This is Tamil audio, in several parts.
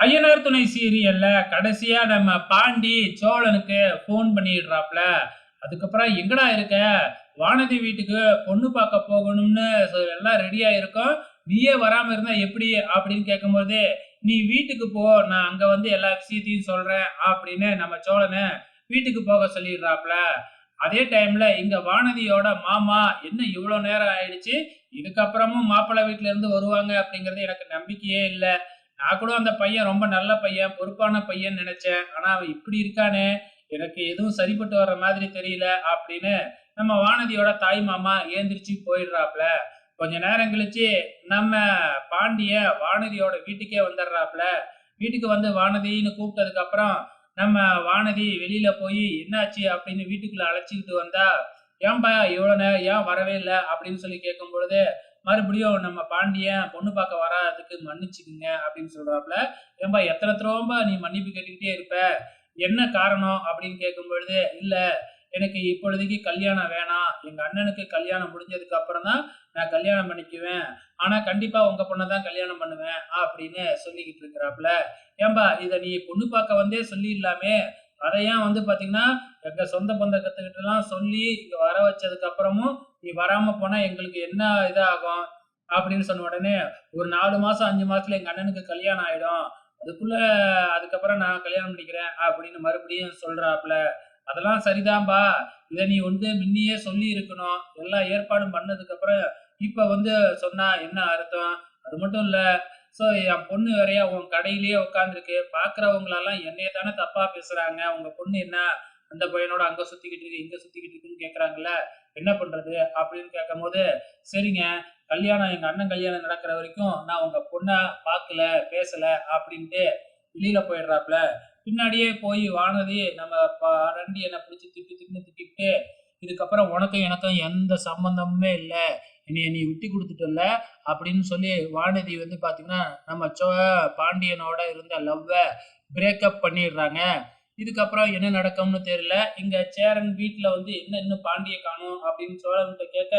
ஐயனார் துணை சீரியல்ல கடைசியா நம்ம பாண்டி சோழனுக்கு ஃபோன் பண்ணிடுறாப்ல. அதுக்கப்புறம் எங்கடா இருக்க? வானதி வீட்டுக்கு பொண்ணு பார்க்க போகணும்னு எல்லாம் ரெடியா இருக்கோம். நீயே வராம இருந்தா எப்படி? அப்படின்னு கேட்கும்போது, நீ வீட்டுக்கு போ. நான் அங்க வந்து எல்லா விஷயத்தையும் சொல்றேன் அப்படின்னு நம்ம சோழன வீட்டுக்கு போக சொல்லிடுறாப்ல. அதே டைம்ல இங்க வானதியோட மாமா என்ன இவ்ளோ நேரம் ஆயிடுச்சு. இதுக்கப்புறமும் மாப்பிள்ளை வீட்ல இருந்து வருவாங்க அப்படிங்கிறது எனக்கு நம்பிக்கையே இல்ல. நான் கூட அந்த பையன் ரொம்ப நல்ல பையன், பொறுப்பான பையன்னு நெனச்சேன். ஆனா அவன் இப்படி இருக்கானே! எனக்கு எதுவும் சரிப்பட்டு வர்ற மாதிரி தெரியல அப்படின்னு நம்ம வானதியோட தாய் மாமா ஏந்திரிச்சு போயிடுறாப்ல. கொஞ்ச நேரம் கழிச்சு நம்ம பாண்டியன் வானதியோட வீட்டுக்கே வந்துடுறாப்ல. வீட்டுக்கு வந்து வானதின்னு கூப்பிட்டதுக்கு அப்புறம் நம்ம வானதி வெளியில போய் என்னாச்சு அப்படின்னு வீட்டுக்குள்ள அழைச்சுக்கிட்டு வந்தா, ஏன்பா இவ்வளோ நேரம் ஏன் வரவே இல்ல? அப்படின்னு சொல்லி கேட்கும் பொழுது, மறுபடியும் நம்ம பாண்டியன் பொண்ணு பார்க்க வராததுக்கு மன்னிச்சுக்குங்க அப்படின்னு சொல்றாப்ல. ஏன்பா எத்தன தடவம்பா நீ மன்னிப்பு கேட்டுக்கிட்டே இருப்ப? என்ன காரணம்? அப்படின்னு கேட்கும் பொழுது, இல்ல எனக்கு இப்பொழுதைக்கு கல்யாணம் வேணாம். எங்க அண்ணனுக்கு கல்யாணம் முடிஞ்சதுக்கு அப்புறம் தான் நான் கல்யாணம் பண்ணிக்குவேன். ஆனா கண்டிப்பா உங்க பொண்ண தான் கல்யாணம் பண்ணுவேன் அப்படின்னு சொல்லிக்கிட்டு இருக்கிறாப்ல. ஏம்பா இத நீ பொண்ணு பார்க்க வந்தே சொல்லிடலாமே! அத ஏன் வந்து பார்த்தீங்கன்னா, எங்க சொந்த பந்தத்துக்கிட்டலாம் சொல்லி இங்க வர வச்சதுக்கு அப்புறமும், நீ வராம போனா எங்களுக்கு என்ன இதாகும்? அப்படின்னு சொன்ன உடனே, ஒரு 4 மாசம், 5 மாசத்துல எங்க அண்ணனுக்கு கல்யாணம் ஆயிடும். அதுக்குள்ள அதுக்கப்புறம் நான் கல்யாணம் பண்ணிக்கிறேன் அப்படின்னு மறுபடியும் சொல்றாப்ல. அதெல்லாம் சரிதான்பா. இத நீ வந்து முன்னயே சொல்லியிருக்கணும். எல்லா ஏற்பாடும் பண்ணதுக்கு அப்புறம், இப்ப வந்து சொன்னா என்ன அர்த்தம்? அது மட்டும் இல்ல, என் பொண்ணு வேறயா உன் கடையிலேயே உட்கார்ந்துருக்கு. பார்க்கிறவங்களலாம் என்னைய தானே தப்பா பேசுறாங்க. உங்க பொண்ணு என்ன அந்த பையனோட அங்க சுத்திக்கிட்டு இருக்கு, இங்க சுத்திக்கிட்டு இருக்குன்னு கேட்கறாங்கல்ல. என்ன பண்றது? அப்படின்னு கேட்கும்போது, சரிங்க. கல்யாணம் எங்க அண்ணன் கல்யாணம் நடக்கிற வரைக்கும் நான் உங்க பொண்ண பார்க்கல, பேசல அப்படின்ட்டு வெளியில போயிடுறாப்ல. பின்னாடியே போய் வானதி நம்ம பாரண்டியன புடிச்சு திட்டு திட்டுன்னு திட்டிப்புட்டு, இதுக்கப்புறம் உனக்கும் எனக்கும் எந்த சம்மந்தமுமே இல்ல. என்னைய நீ விட்டு குடுத்துட்டல்ல அப்படின்னு சொல்லி வானதி வந்து பார்த்தீங்கன்னா, நம்ம பாண்டியனோட இருந்த லவ்வ பிரேக்கப் பண்ணிடுறாங்க. இதுக்கப்புறம் என்ன நடக்கும்னு தெரியல. இங்க சேரன் வீட்ல வந்து என்ன இன்னும் பாண்டிய காணோம் அப்படின்னு சோழன்கிட்ட கேட்க,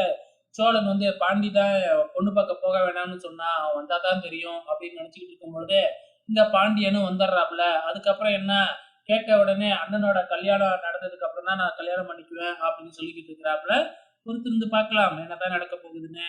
சோழன் வந்து பாண்டி தான் பொண்ணு பார்க்க போக வேணாம்னு சொன்னான். அவன் வந்தா தான் தெரியும் அப்படின்னு நினைச்சுக்கிட்டு இருக்கும்பொழுது, இந்த பாண்டியனும் வந்துடுறாப்ல. அதுக்கப்புறம் என்ன கேட்ட உடனே அண்ணனோட கல்யாணம் நடந்ததுக்கு அப்புறம் தான் நான் கல்யாணம் பண்ணிக்குவேன் அப்படின்னு சொல்லிக்கிட்டு இருக்கிறாப்ல. பொறுத்திருந்து பார்க்கலாம் என்னதான் நடக்க போகுதுன்னு.